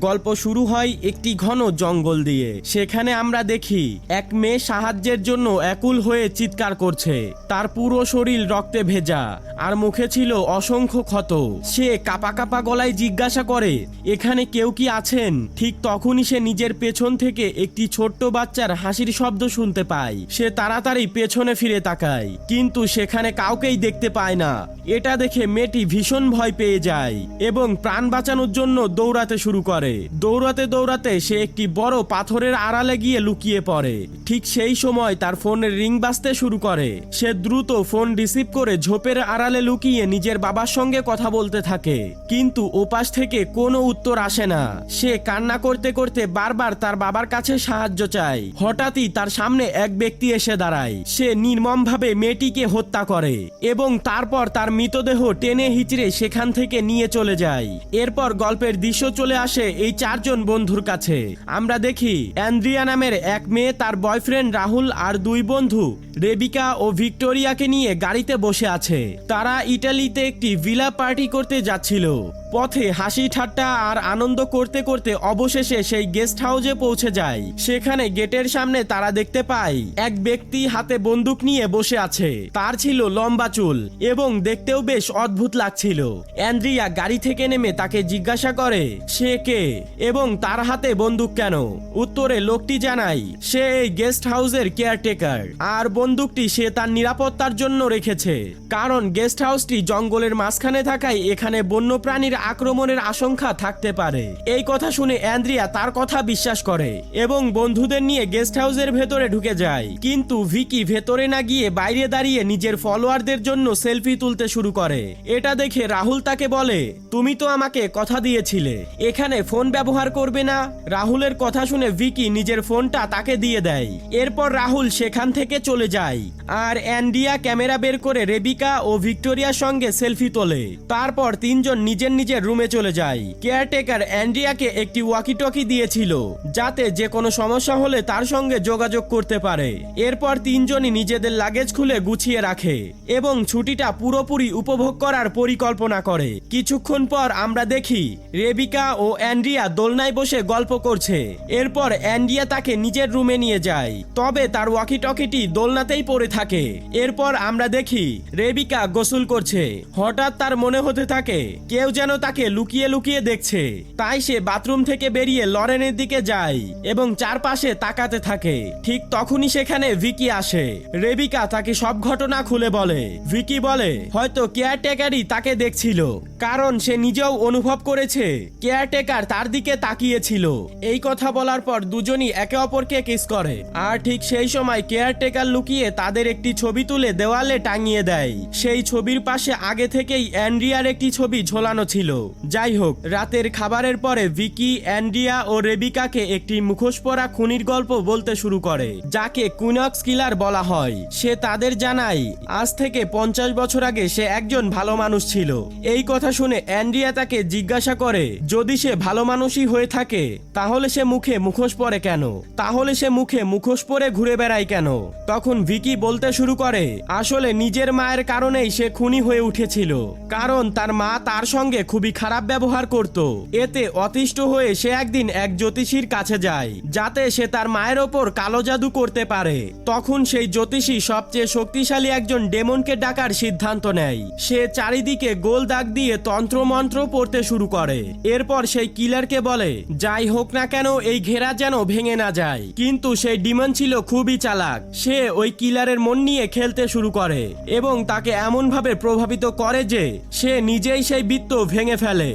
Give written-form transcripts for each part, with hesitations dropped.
গল্প শুরু হয় একটি ঘন জঙ্গল দিয়ে। সেখানে আমরা দেখি এক মেয়ে সাহায্যের জন্য একুল হয়ে চিৎকার করছে। তার পুরো শরীর রক্তে ভেজা আর মুখে ছিল অসংখ্য ক্ষত। সে কাপা কাপা গলায় জিজ্ঞাসা করে, এখানে কেউ কি আছেন? ঠিক তখনই সে নিজের পেছন থেকে একটি ছোট্ট বাচ্চার হাসির শব্দ শুনতে পায়। সে তাড়াতাড়ি পেছনে ফিরে তাকায়, কিন্তু সেখানে কাউকেই দেখতে পায় না। এটা দেখে মেয়েটি ভীষণ ভয় পেয়ে যায় এবং প্রাণ বাঁচানোর জন্য দৌড়াতে শুরু করে। দৌড়াতে দৌড়াতে সে একটি বড় পাথরের আড়ালে গিয়ে লুকিয়ে পড়ে। ঠিক সেই সময় তার ফোনের রিং বাজতে শুরু করে। সে দ্রুত ফোন রিসিভ করে ঝোপের আড়ালে লুকিয়ে নিজের বাবার সঙ্গে কথা বলতে থাকে, কিন্তু ওপাশ থেকে কোনো উত্তর আসে না। সে কান্না করতে করতে বারবার তার বাবার কাছে সাহায্য চায়। হঠাৎই তার সামনে এক ব্যক্তি এসে দাঁড়ায়। সে নির্মমভাবে মেয়েটিকে হত্যা করে এবং তারপর তার মৃতদেহ টেনে হিচড়ে সেখান থেকে নিয়ে চলে যায়। এরপর গল্পের দৃশ্য চলে আসে এই চারজন বন্ধুর কাছে। আমরা দেখি অ্যান্ড্রিয়া নামের এক মেয়ে তার বয়ফ্রেন্ড রাহুল আর দুই বন্ধু রেবিকা ও ভিক্টোরিয়াকে নিয়ে গাড়িতে বসে আছে। তারা ইটালিতে একটি ভিলা পার্টি করতে যাচ্ছিল। পথে হাসি ঠাট্টা আর আনন্দ করতে করতে অবশেষে সেই গেস্ট হাউসে পৌঁছে যায়। সেখানে গেটের সামনে তারা দেখতে পায় এক ব্যক্তি হাতে বন্দুক নিয়ে বসে আছে। তার ছিল লম্বা চুল এবং দেখতেও বেশ অদ্ভুত লাগছিল। অ্যান্ড্রিয়া গাড়ি থেকে নেমে তাকে জিজ্ঞাসা করে সে কে এবং তার হাতে বন্দুক কেন। উত্তরে লোকটি জানায় সে এই গেস্ট হাউসের কেয়ারটেকার আর বন্দুকটি সে তার নিরাপত্তার জন্য রেখেছে, কারণ গেস্ট হাউসটি জঙ্গলের মাঝখানে থাকায় এখানে বন্যপ্রাণীর আক্রমণের আশঙ্কা থাকতে পারে। এই কথা শুনে অ্যান্ড্রিয়া তার কথা বিশ্বাস করে এবং বন্ধুদের নিয়ে গেস্ট হাউসের ভেতরে ঢুকে যায়। কিন্তু ভিকি ভেতরে না গিয়ে বাইরে দাঁড়িয়ে নিজের ফলোয়ারদের জন্য সেলফি তুলতে শুরু করে। এটা দেখে রাহুল তাকে বলে, তুমি তো আমাকে কথা দিয়েছিলে এখানে ফোন ব্যবহার করবে না। রাহুলের কথা শুনে ভিকি নিজের ফোনটা তাকে দিয়ে দেয়। এরপর রাহুল সেখান থেকে চলে যায় আর অ্যান্ড্রিয়া ক্যামেরা বের করে রেবিকা ও ভিক্টোরিয়ার সঙ্গে সেলফি তোলে। তারপর তিনজন নিজের নিজের রুমে চলে যায়। কেয়ারটেকার অ্যান্ড্রিয়াকে একটি ওয়াকি টকি দিয়েছিল যাতে যে কোনো সমস্যা হলে তার সঙ্গে যোগাযোগ করতে পারে। এরপর তিনজনই নিজেদের লাগেজ খুলে গুছিয়ে রাখে এবং ছুটিটা পুরোপুরি উপভোগ করার পরিকল্পনা করে। কিছুক্ষণ পর আমরা দেখি রেবিকা ও অ্যান্ড্রিয়া দোলনায় বসে গল্প করছে। এরপর অ্যান্ড্রিয়া তাকে নিজের রুমে নিয়ে যায়, তবে তার ওয়াকি টকিটি দোলনাতেই পড়ে থাকে। এরপর আমরা দেখি রেবিকা গোসল করছে। হঠাৎ তার মনে হতে থাকে কেউ যেন তাকে লুকিয়ে লুকিয়ে দেখছে। তাই সে বাথরুম থেকে বেরিয়ে লরেনের দিকে যায় এবং চারপাশে তাকাতে থাকে। ঠিক তখনই সেখানে ভিকি আসে। রেবিকা তাকে সব ঘটনা খুলে বলে। ভিকি বলে হয়তো কেয়ারটেকারই তাকে দেখছিল, কারণ সে নিজেও অনুভব করেছে কেয়ারটেকার তার দিকে তাকিয়েছিল। এই কথা বলার পর দুজনই একে অপরকে কিস করে। আর ঠিক সেই সময় কেয়ারটেকার লুকিয়ে তাদের একটি ছবি তুলে দেওয়ালে টাঙিয়ে দেয়। সেই ছবির পাশে আগে থেকেই অ্যান্ড্রিয়ার একটি ছবি ঝোলানো ছিল। যাই হোক, রাতের খাবারের পরে ভিকি অ্যান্ড্রিয়া ও রেবিকাকে একটি মুখোশ পরা খুনির গল্প বলতে শুরু করে, যাকে কুইনক্স কিলার বলা হয়। সে তাদের জানায় আজ থেকে 50 বছর আগে সে একজন ভালো মানুষ ছিল। এই কথা শুনে অ্যান্ড্রিয়া তাকে জিজ্ঞাসা করে যদি সে ভালো মানুষই হয়ে থাকে তাহলে সে মুখে মুখোশ পরে কেন, তাহলে সে মুখে মুখোশ পরে ঘুরে বেড়ায় কেন। তখন ভিকি বলতে শুরু করে আসলে নিজের মায়ের কারণেই সে খুনি হয়ে উঠেছিল, কারণ তার মা তার সঙ্গে খুবই খারাপ ব্যবহার করত। এতে অতিষ্ঠ হয়ে সে একদিন এক জ্যোতিষীর কাছে যায় যাতে সে তার মায়ের ওপর কালো জাদু করতে পারে। তখন সেই জ্যোতিষী সবচেয়ে শক্তিশালী একজন ডেমনকে ডাকার সিদ্ধান্ত নেয়। সে চারিদিকে গোল দাগ দিয়ে তন্ত্র মন্ত্র পড়তে শুরু করে। এরপর সেই কিলারকে বলে যাই হোক না কেন এই ঘেরা যেন ভেঙে না যায়। কিন্তু সেই ডিমন ছিল খুবই চালাক। সে ওই কিলারের মন নিয়ে খেলতে শুরু করে এবং তাকে এমন ভাবে প্রভাবিত করে যে সে নিজেই সেই বৃত্ত ভেঙে ফেলে।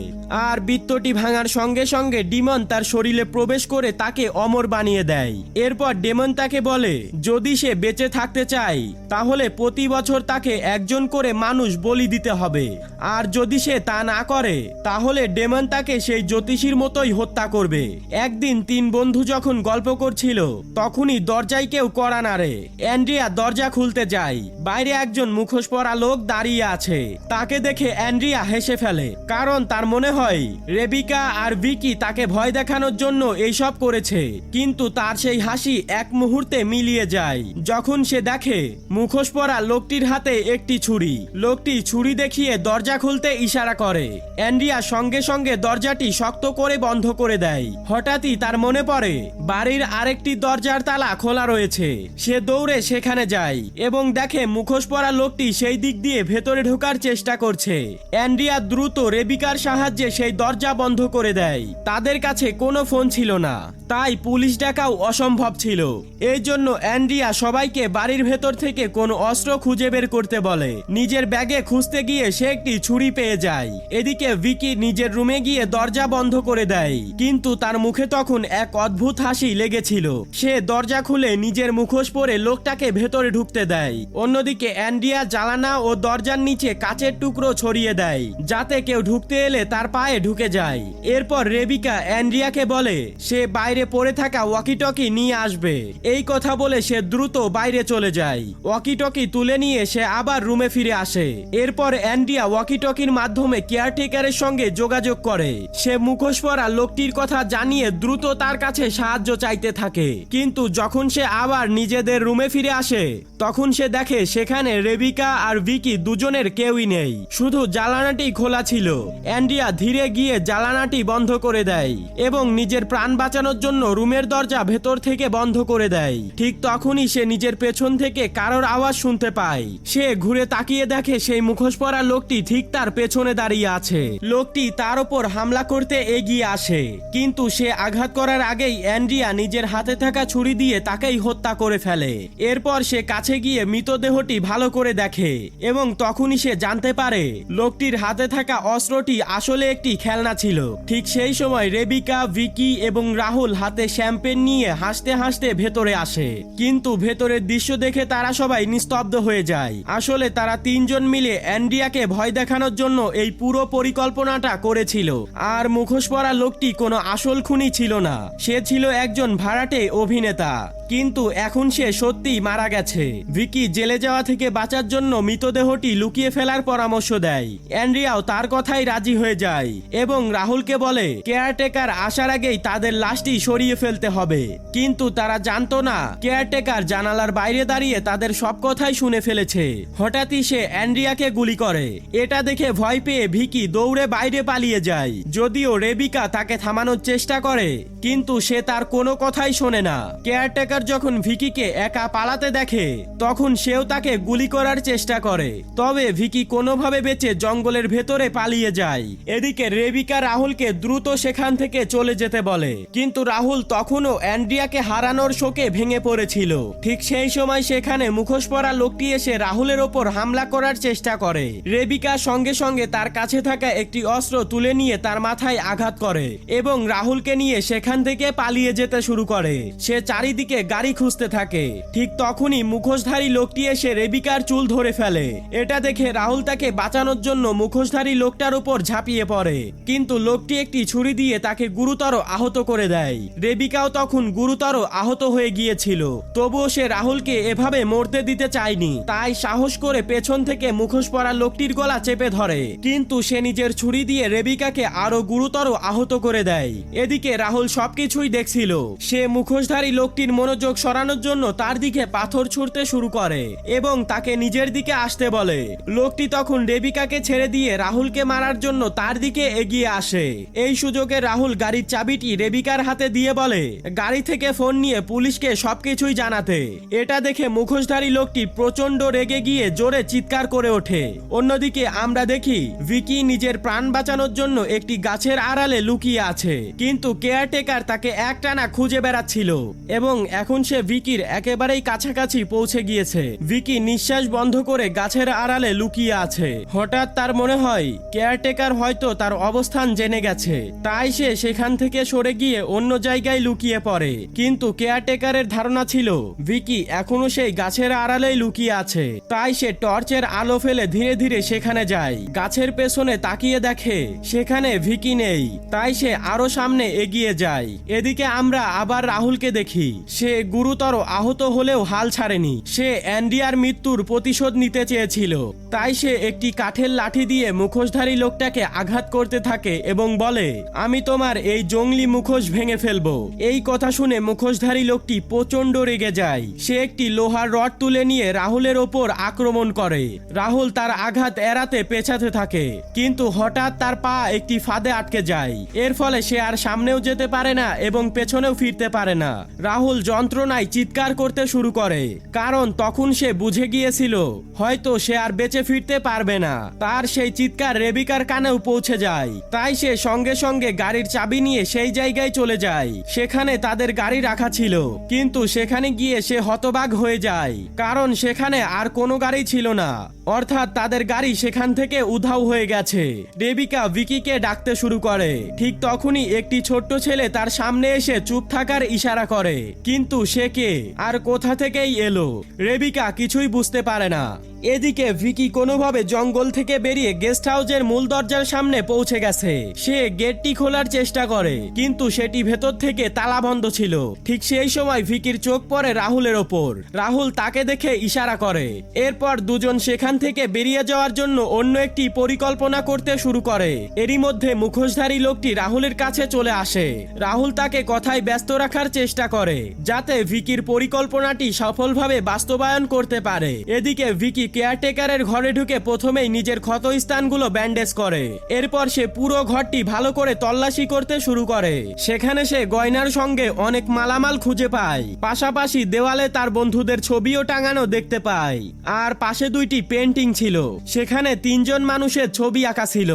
আর বৃত্তটি ভাঙার সঙ্গে সঙ্গে ডিমন তার শরীরে প্রবেশ করে তাকে অমর বানিয়ে দেয়। এরপর ডেমন তাকে বলে যদি সে বেঁচে থাকতে চায় তাহলে প্রতি বছর তাকে একজন করে মানুষ বলি দিতে হবে, আর যদি সে তা না করে তাহলে ডেমন তাকে সেই জ্যোতিষীর মতোই হত্যা করবে। একদিন তিন বন্ধু যখন গল্প করছিল তখনই দরজায় কেউ কড়া নাড়ে। অ্যান্ড্রিয়া দরজা খুলতে যায়। বাইরে একজন মুখোশ পরা লোক দাঁড়িয়ে আছে। তাকে দেখে অ্যান্ড্রিয়া হেসে ফেলে, কারণ তার মনে হয় রেবিকা আর ভিকি তাকে ভয় দেখানোর জন্য এইসব করেছে। কিন্তু তার সেই হাসি এক মুহূর্তে মিলিয়ে যায় যখন সে দেখে মুখোশ পরা লোকটির হাতে একটি ছুরি। লোকটি ছুরি দেখিয়ে দরজা খুলতে ইশারা করে। অ্যান্ড্রিয়া সঙ্গে সঙ্গে দরজাটি শক্ত করে বন্ধ করে দেয়। হঠাৎই তার মনে পড়ে বাড়ির আরেকটি দরজার তালা খোলা রয়েছে। সে দৌড়ে সেখানে যায় এবং দেখে মুখোশ পরা লোকটি সেই দিক দিয়ে ভেতরে ঢোকার চেষ্টা করছে। অ্যান্ড্রিয়া দ্রুত রেবিকার সাহায্যে সেই দরজা বন্ধ করে দেয়। তাদের কাছে কোনো ফোন ছিল না, তাই পুলিশ ডাকাও অসম্ভব ছিল। এই জন্য অ্যান্ড্রিয়া সবাইকে বাড়ির ভেতর থেকে কোনো অস্ত্র খুঁজে বের করতে বলে। নিজের ব্যাগে খুঁজতে গিয়ে সে একটি ছুরি পেয়ে যায়। এদিকে ভিকি নিজের রুমে গিয়ে দরজা বন্ধ করে দেয়, কিন্তু তার মুখে তখন এক অদ্ভুত হাসি লেগেছিল। সে দরজা খুলে নিজের মুখোশ পরে লোকটাকে ভেতরে ঢুকতে দেয়। অন্যদিকে অ্যান্ড্রিয়া জানালা ও দরজার নিচে কাচের টুকরো ছড়িয়ে দেয়, যাতে কেউ ঢুকতে এলে তার পায়ে ঢুকে যায়। এরপর রেবিকা অ্যান্ড্রিয়াকে বলে সে বাইরে পড়ে থাকা ওয়াকিটকি নিয়ে আসবে। এই কথা বলে সে দ্রুত বাইরে চলে যায়। ওয়াকিটকি তুলে নিয়ে সে আবার রুমে ফিরে আসে। এরপর অ্যান্ড্রিয়া ওয়াকিটকির মাধ্যমে কেয়ারটেকারের সঙ্গে যোগাযোগ করে। সে মুখোশ পরা লোকটির কথা জানিয়ে দ্রুত তার কাছে সাহায্য চাইতে থাকে। কিন্তু যখন সে আবার নিজেদের রুমে ফিরে আসে তখন সে দেখে সেখানে রেবিকা আর ভিকি দুজনের কেউই নেই, শুধু জানালাটি খোলা ছিল। অ্যান্ড্রিয়া ধীরে গিয়ে জানালাটি বন্ধ করে দেয় এবং নিজের প্রাণ বাঁচানোর জন্য রুমের দরজা ভেতর থেকে বন্ধ করে দেয়। ঠিক তখনই সে নিজের পেছন থেকে কারোর আওয়াজ শুনতে পায়। সে ঘুরে তাকিয়ে দেখে সেই মুখোশ পরা লোকটি ঠিক তার পেছনে দাঁড়িয়ে আছে। লোকটি তার উপর হামলা করতে এগিয়ে আসে, কিন্তু সে আঘাত করার আগেই অ্যান্ড্রিয়া নিজের হাতে থাকা ছুরি দিয়ে তাকেই হত্যা করে ফেলে। এরপর সে কাছে গিয়ে মৃতদেহটি ভালো করে দেখে এবং তখনই সে জানতে পারে লোকটির হাতে থাকা অস্ত্রটি আসলে একটি খেলনা ছিল। ঠিক সেই সময় রেবিকা, ভিকি এবং রাহুল হাতে শ্যাম্পেন নিয়ে হাসতে হাসতে ভেতরে আসে। কিন্তু ভেতরের দৃশ্য দেখে তারা সবাই নিস্তব্ধ হয়ে যায়। আসলে তারা তিনজন মিলে অ্যান্ড্রিয়াকে ভয় দেখানোর জন্য এই পুরো পরিকল্পনাটা করেছিল। আর মুখোশ পরা লোকটি কোনো আসল খুনি ছিল না, সে ছিল একজন ভাড়াটে অভিনেতা। কিন্তু এখন সে সত্যিই মারা গেছে। ভিকি জেলে যাওয়া থেকে বাঁচার জন্য মৃতদেহটি লুকিয়ে ফেলার পরামর্শ দেয়। অ্যান্ড্রিয়াও তার কথাই রাজি হয়ে যায় এবং রাহুলকে বলে কেয়ারটেকার আসার আগেই তাদের লাশটি সরিয়ে ফেলতে হবে। কিন্তু তারা জানতো না কেয়ারটেকার জানালার বাইরে দাঁড়িয়ে তাদের সব কথাই শুনে ফেলেছে। হঠাৎই সে অ্যান্ড্রিয়াকে গুলি করে। এটা দেখে ভয় পেয়ে ভিকি দৌড়ে বাইরে পালিয়ে যায়। যদিও রেবিকা তাকে থামানোর চেষ্টা করে, কিন্তু সে তার কোনো কথাই শোনে না। কেয়ারটেকার যখন ভিকিকে একা পালাতে দেখে তখন সেও তাকে গুলি করার চেষ্টা করে, তবে ভিকি কোনোভাবে বেঁচে জঙ্গলের ভেতরে পালিয়ে যায়। এদিকে রেবিকা রাহুলকে দ্রুত সেখান থেকে চলে যেতে বলে, কিন্তু রাহুল তখনও অ্যান্ড্রিয়াকে হারানোর শোকে ভেঙে পড়েছিল। ঠিক সেই সময় সেখানে মুখোশ পরা লোকটি এসে রাহুলের ওপর হামলা করার চেষ্টা করে। রেবিকা সঙ্গে সঙ্গে তার কাছে থাকা একটি অস্ত্র তুলে নিয়ে তার মাথায় আঘাত করে এবং রাহুলকে নিয়ে সেখান থেকে পালিয়ে যেতে শুরু করে। সে চারিদিকে গাড়ি খুঁজতে থাকে। ঠিক তখনই মুখোশধারী লোকটি এসে রেবিকার চুল ধরে ফেলে। এটা দেখে রাহুল তাকে বাঁচানোর জন্য মুখোশধারী লোকটার উপর ঝাঁপিয়ে পড়ে, কিন্তু লোকটি একটি ছুরি দিয়ে তাকে গুরুতর আহত করে দেয়। রেবিকাও তখন গুরুতর আহত হয়ে গিয়েছিল, তবুও সে রাহুলকে এভাবে মরতে দিতে চায়নি। তাই সাহস করে পেছন থেকে মুখোশ পরা লোকটির গলা চেপে ধরে, কিন্তু সে নিজের ছুরি দিয়ে রেবিকাকে আরো গুরুতর আহত করে দেয়। এদিকে রাহুল সবকিছুই দেখছিল। সে মুখোশধারী লোকটির মনোযোগ সরানোর জন্য তার দিকে পাথর ছুঁড়তে শুরু করে এবং তাকে নিজের দিকে আসতে বলে। লোকটি তখন রেবিকাকে ছেড়ে দিয়ে রাহুলকে মারার জন্য তার দিকে এগিয়ে আসে। এই সুযোগে রাহুল গাড়ির চাবিটি রেবিকার হাতে দিয়ে বলে গাড়ি থেকে ফোন নিয়ে পুলিশকে সবকিছুই জানাতে। এটা দেখে মুখোশধারী লোকটি প্রচন্ড রেগে গিয়ে জোরে চিৎকার করে ওঠে। অন্যদিকে আমরা দেখি ভিকি নিজের প্রাণ বাঁচানোর জন্য একটি গাছের আড়ালে লুকিয়ে আছে, কিন্তু কেয়ারটেকার তাকে একটানা খুঁজে বেড়াচ্ছিল এবং এখন সে ভিকির একেবারেই কাছাকাছি পৌঁছে গিয়েছে। ভিকি নিঃশ্বাস বন্ধ করে গাছের আড়ালে লুকিয়ে আছে। হঠাৎ তার মনে হয় কেয়ারটেকার হয়তো তার অবস্থান জেনে গেছে, তাই সে সেখান থেকে সরে গিয়ে অন্য জায়গায় লুকিয়ে পড়ে। কিন্তু কেয়ারটেকারের ধারণা ছিল ভিকি এখনো সেই গাছের আড়ালেই লুকিয়ে আছে, তাই সে টর্চের আলো ফেলে ধীরে ধীরে সেখানে যায়। গাছের পেছনে তাকিয়ে দেখে সেখানে ভিকি নেই, তাই সে আরো সামনে এগিয়ে যায়। এদিকে আমরা আবার রাহুলকে দেখি। সে গুরুতর আহত হলেও হাল ছাড়েনি। সে অ্যান্ড্রিয়ার মৃত্যুর প্রতিশোধ নিতে চেয়েছিল। তাই সে একটি কাঠের লাঠি দিয়ে মুখোশধারী লোকটাকে আঘাত করতে থাকে এবং বলে, আমি তোমার এই জঙ্গলি মুখোশ ভেঙে ফেলবো। এই কথা শুনে মুখোশধারী লোকটি প্রচন্ড রেগে যায়। সে একটি লোহার রড তুলে নিয়ে রাহুলের ওপর আক্রমণ করে। রাহুল তার আঘাত এড়াতে পেছাতে থাকে, কিন্তু হঠাৎ তার পা একটি ফাঁদে আটকে যায়। এর ফলে সে আর সামনেও যেতে পারে না এবং পেছনেও ফিরতে পারে না। রাহুল যন্ত্রণায় চিৎকার করতে শুরু করে, কারণ তখন সে বুঝে গিয়েছিল হয়তো সে আর বেঁচে ফিরতে পারবে না। তার সেই চিৎকার রেবিকার কানেও পৌঁছে যায়। তাই সে সঙ্গে সঙ্গে গাড়ির চাবি নিয়ে সেই জায়গায় চলে যায়। সেখানে তাদের গাড়ি রাখা ছিল, কিন্তু সেখানে গিয়ে সে হতবাক হয়ে যায়, কারণ সেখানে আর কোনো গাড়ি ছিল না। অর্থাৎ তাদের গাড়ি সেখান থেকে উধাও হয়ে গেছে। রেবিকা ভিকিকে ডাকতে শুরু করে। ঠিক তখনই একটি ছোট্ট ছেলে তার সামনে এসে চুপ থাকার ইশারা করে, কিন্তু সে কে আর কোথা থেকেই এলো রেবিকা কিছুই বুঝতে পারে না। এদিকে ভিকি কোনোভাবে জঙ্গল থেকে বেরিয়ে গেস্ট হাউসের মূল দরজার সামনে পৌঁছে গেছে। সে গেটটি খোলার চেষ্টা করে, কিন্তু সেটি ভেতর থেকে তালা বন্ধ ছিল। ঠিক সেই সময় ভিকির চোখ পড়ে রাহুলের ওপর। রাহুল তাকে দেখে ইশারা করে। এরপর দুজন সেখান থেকে বেরিয়ে যাওয়ার জন্য অন্য একটি পরিকল্পনা করতে শুরু করে। এরই মধ্যে মুখোশধারী লোকটি রাহুলের কাছে চলে আসে। রাহুল তাকে কথায় ব্যস্ত রাখার চেষ্টা করে, যাতে ভিকির পরিকল্পনাটি সফলভাবে বাস্তবায়ন করতে পারে। এদিকে ভিকি কেয়ারটেকারের ঘরে ঢুকে প্রথমেই নিজের ক্ষত স্থানগুলো ব্যান্ডেজ করে। এরপর সে পুরো ঘরটি ভালো করে তল্লাশি করতে শুরু করে। সেখানে সে গয়নার সঙ্গে অনেক মালামাল খুঁজে পায়। পাশাপাশি দেওয়ালে তার বন্ধুদের ছবিও টাঙানো দেখতে পায়। আর পাশে দুইটি পেন্টিং ছিল, সেখানে তিনজন মানুষের ছবি আঁকা ছিল।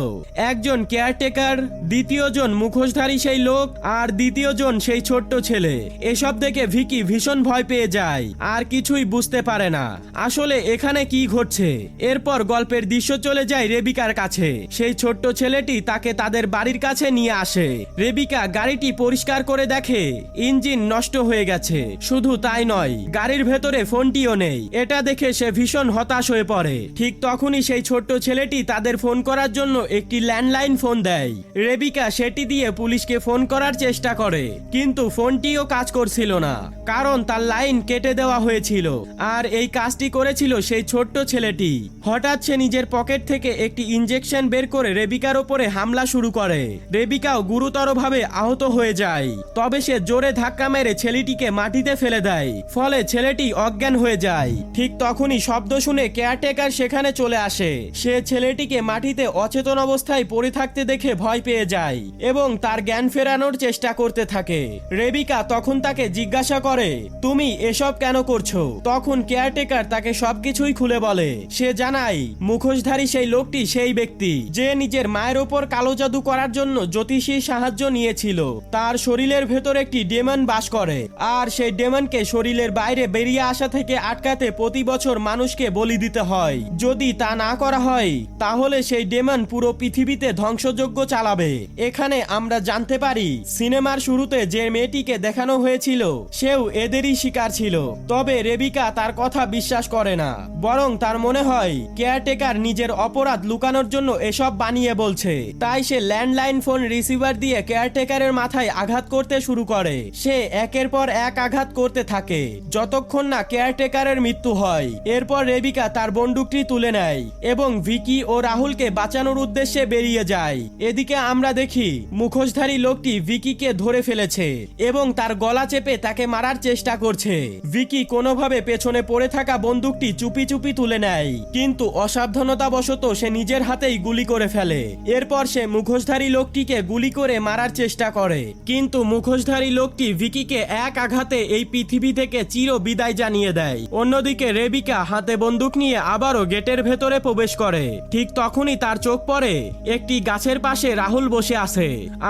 একজন কেয়ারটেকার, দ্বিতীয়জন মুখোশধারী সেই লোক, আর দ্বিতীয়জন সেই ছোট্ট ছেলে। এসব দেখে ভিকি ভীষণ ভয় পেয়ে যায়, আর কিছুই বুঝতে পারে না আসলে এখানে কি ঘটছে। এরপর গল্পের দৃশ্য চলে যায় রেবিকার কাছে। সেই ছোট্ট ছেলেটি তাকে তাদের বাড়ির কাছে নিয়ে আসে। রেবিকা গাড়িটি পরিষ্কার করে দেখে ইঞ্জিন নষ্ট হয়ে গেছে। শুধু তাই নয়, গাড়ির ভেতরে ফোনটিও নেই। এটা দেখে সে ভীষণ হতাশ হয়ে পড়ে। ঠিক তখনই সেই ছোট্ট ছেলেটি তাদের ফোন করার জন্য একটি ল্যান্ডলাইন ফোন দেয়। রেবিকা সেটি দিয়ে পুলিশকে ফোন করার চেষ্টা করে, কিন্তু ফোনটিও কাজ করছিল না, কারণ তার লাইন কেটে দেওয়া হয়েছিল। আর এই কাজটি করেছিল সেই ছোট্ট ছেলেটি। হঠাৎ সে নিজের পকেট থেকে একটি ইনজেকশন বের করে রেবিকার উপরে হামলা শুরু করে। রেবিকাও গুরুতরভাবে আহত হয়ে যায়। তবে সে জোরে ধাক্কা মেরে ছেলেটিকে মাটিতে ফেলে দেয়, ফলে ছেলেটি অজ্ঞান হয়ে যায়। ঠিক তখনই শব্দ শুনে কেয়ারটেকার সেখানে চলে আসে। সে ছেলেটিকে মাটিতে অচেতন অবস্থায় পড়ে থাকতে দেখে ভয় পেয়ে যায় এবং তার জ্ঞান ফেরানোর চেষ্টা করতে থাকে। রেবিকা তখন তাকে জিজ্ঞাসা করে, তুমি এসব কেন করছো? তখন কেয়ারটেকার তাকে সবকিছুই খুলে বলে। সে জানায় মুখোশধারী সেই লোকটি সেই ব্যক্তি যে নিজের মায়ের ওপর কালো জাদু করার জন্য জ্যোতিষীর সাহায্য নিয়েছিল। তার শরীরের ভেতর একটি ডেমন বাস করে, আর সেই ডেমনকে শরীরের বাইরে বেরিয়ে আসা থেকে আটকাতে প্রতি বছর মানুষকে বলি দিতে হয়। যদি তা না করা হয়, তাহলে সেই ডেমন পুরো পৃথিবীতে ধ্বংসযজ্ঞ চালাবে। এখানে আমরা জানতে পারি সিনেমার শুরুতে যে মেয়েটিকে দেখানো হয়েছিল সেও এদেরই শিকার ছিল। তবে রেবিকা তার কথা বিশ্বাস করে না, বরং তার মনে হয় কেয়ারটেকার নিজের অপরাধ লুকানোর জন্য এসব বানিয়ে বলছে। তাই সে ল্যান্ডলাইন ফোন রিসিভার দিয়ে কেয়ারটেকারের মাথায় আঘাত করতে শুরু করে। সে একের পর এক আঘাত করতে থাকে যতক্ষণ না কেয়ারটেকারের মৃত্যু হয়। এরপর রেবিকা তার বন্দুকটি তুলে নেয় এবং ভিকি ও রাহুলকে বাঁচানোর উদ্দেশ্যে বেরিয়ে যায়। এদিকে আমরা দেখি মুখোশধারী লোকটি ভিকিকে ধরে ফেলেছে এবং তার গলা চেপে তাকে মারার চেষ্টা করছে। ভিকি কোনোভাবে পেছনে পড়ে থাকা বন্দুকটি চুপি চুপি তুলে নেয়, কিন্তু অসাবধানতাবশত সে নিজের হাতেই গুলি করে ফেলে। এরপর সে মুখোশধারী লোকটিকে গুলি করে মারার চেষ্টা করে, কিন্তু মুখোশধারী লোকটি ভিকিকে এক আঘাতে এই পৃথিবী থেকে চির বিদায় জানিয়ে দেয়। অন্যদিকে রেবিকা হাতে বন্দুক নিয়ে আবারও গেটের ভেতরে প্রবেশ করে। ঠিক তখনই তার চোখ পড়ে একটি গাছের পাশে রাহুল বসে আছে,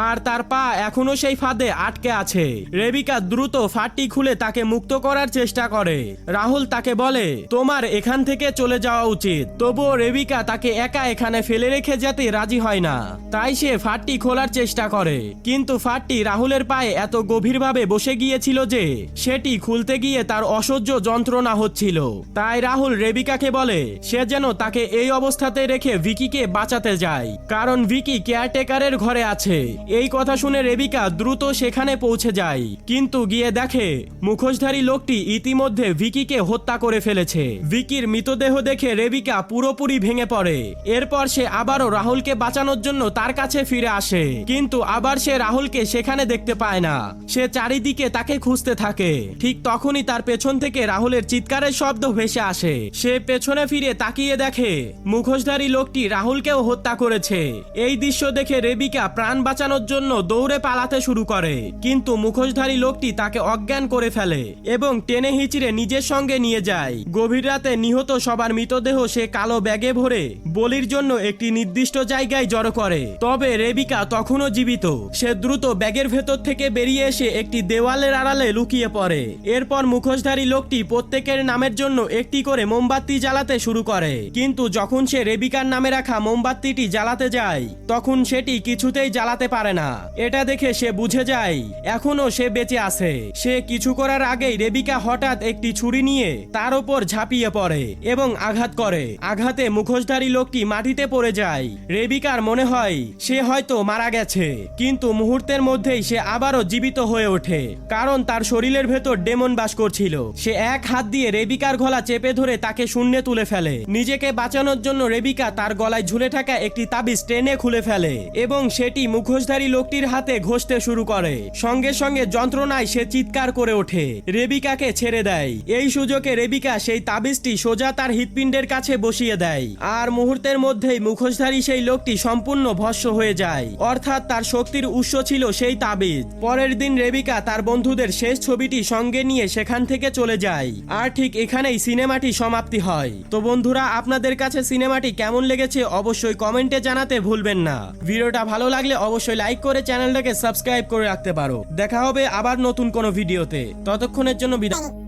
আর তার পা এখনো সেই ফাঁদে আটকে আছে। রেবিকা দ্রুত ফাঁদটি খুলে তাকে মুক্ত করার চেষ্টা করে। রাহুল তাকে বলে, তোমার এখান থেকে থেকে চলে যাওয়া উচিত। তবুও রেবিকা তাকে একা এখানে ফেলে রেখে যেতে রাজি হয় না। তাই সে ফাঁদটি খোলার চেষ্টা করে, কিন্তু ফাঁদটি রাহুলের পায়ে এত গভীরভাবে বসে গিয়েছিল যে সেটি খুলতে গিয়ে তার অসহ্য যন্ত্রণা হচ্ছিল। তাই রাহুল রেবিকাকে বলে সে যেন তাকে এই অবস্থাতে রেখে ভিকিকে বাঁচাতে যায়, কারণ ভিকি কেয়ারটেকারের ঘরে আছে। এই কথা শুনে রেবিকা দ্রুত সেখানে পৌঁছে যায়, কিন্তু গিয়ে দেখে মুখোশধারী লোকটি ইতিমধ্যে ভিকিকে হত্যা করে ফেলেছে। ভিকির মৃতদেহ দেখে রেবিকা পুরোপুরি ভেঙে পড়ে। এরপর সে আবারও রাহুলকে বাঁচানোর জন্য তার কাছে ফিরে আসে, কিন্তু আবার সে রাহুলকে সেখানে দেখতে পায় না। সে চারিদিকে তাকে খুঁজতে থাকে। ঠিক তখনই তার পেছন থেকে রাহুলের চিৎকারের শব্দ ভেসে আসে। সে পেছনে ফিরে তাকিয়ে দেখে মুখোশধারী লোকটি রাহুলকেও হত্যা করেছে। এই দৃশ্য দেখে রেবিকা প্রাণ বাঁচানোর জন্য দৌড়ে পালাতে শুরু করে, কিন্তু মুখোশধারী লোকটি তাকে অজ্ঞান করে ফেলে এবং টেনে হিচড়ে নিজের সঙ্গে নিয়ে যায়। গভীর রাতে নিহত সবার মৃতদেহ সে কালো ব্যাগে ভরে বলির জন্য একটি নির্দিষ্ট জায়গায় জড়ো করে। তবে রেবিকা তখনও জীবিত। সে দ্রুত ব্যাগের ভেতর থেকে বেরিয়ে এসে একটি দেওয়ালের আড়ালে লুকিয়ে পড়ে। এরপর মুখোশধারী লোকটি প্রত্যেকের নামের জন্য একটি করে মোমবাতি জ্বালাতে শুরু করে, কিন্তু যখন সে রেবিকার নামে রাখা মোমবাতিটি জ্বালাতে যায় তখন সেটি কিছুতেই জ্বালাতে পারে না। এটা দেখে সে বুঝে যায় এখনো সে বেঁচে আছে। সে কিছু করার আগেই রেবিকা হঠাৎ একটি ছুরি নিয়ে তার উপর ঝাঁপিয়ে পড়ে এবং আঘাত করে। আঘাতে মুখোশধারী লোকটি মাটিতে পড়ে যায়। রেবিকার মনে হয় সে হয়তো মারা গেছে, কিন্তু মুহূর্তের মধ্যেই সে আবারও জীবিত হয়ে ওঠে, কারণ তার শরীরের ভেতর ডেমন বাস করছিল। সে এক হাত দিয়ে রেবিকার গলা চেপে ধরে তাকে শূন্যে তুলে ফেলে। নিজেকে বাঁচানোর জন্য রেবিকা তার গলায় ঝুলে থাকা একটি তাবিজ টেনে খুলে ফেলে এবং সেটি মুখোশধারী লোকটির হাতে ঘষতে শুরু করে। সঙ্গে সঙ্গে যন্ত্রণায় সে চিৎকার করে ওঠে, রেবিকাকে ছেড়ে দেয়। এই সুযোগে রেবিকা সেই তাবিজটি সোজা তার হৃৎপিণ্ডের কাছে বসিয়ে দেয়, আর মুহূর্তের মধ্যেই মুখোশধারী সেই লোকটি সম্পূর্ণ ভস্ম হয়ে যায়। অর্থাৎ তার শক্তির উৎস ছিল সেই তাবিজ। পরের দিন রেবিকা তার বন্ধুদের শেষ ছবিটি সঙ্গে নিয়ে সেখান থেকে চলে যায়। আর ঠিক এখানেই সিনেমাটি সমাপ্তি হয়। তো বন্ধুরা, আপনাদের কাছে সিনেমাটি কেমন লেগেছে অবশ্যই কমেন্টে জানাতে ভুলবেন না। ভিডিওটা ভালো লাগলে অবশ্যই লাইক করে চ্যানেলটাকে সাবস্ক্রাইব করে রাখতে পারো। দেখা হবে আবার নতুন কোনো ভিডিওতে। ততক্ষণের জন্য বিদায়।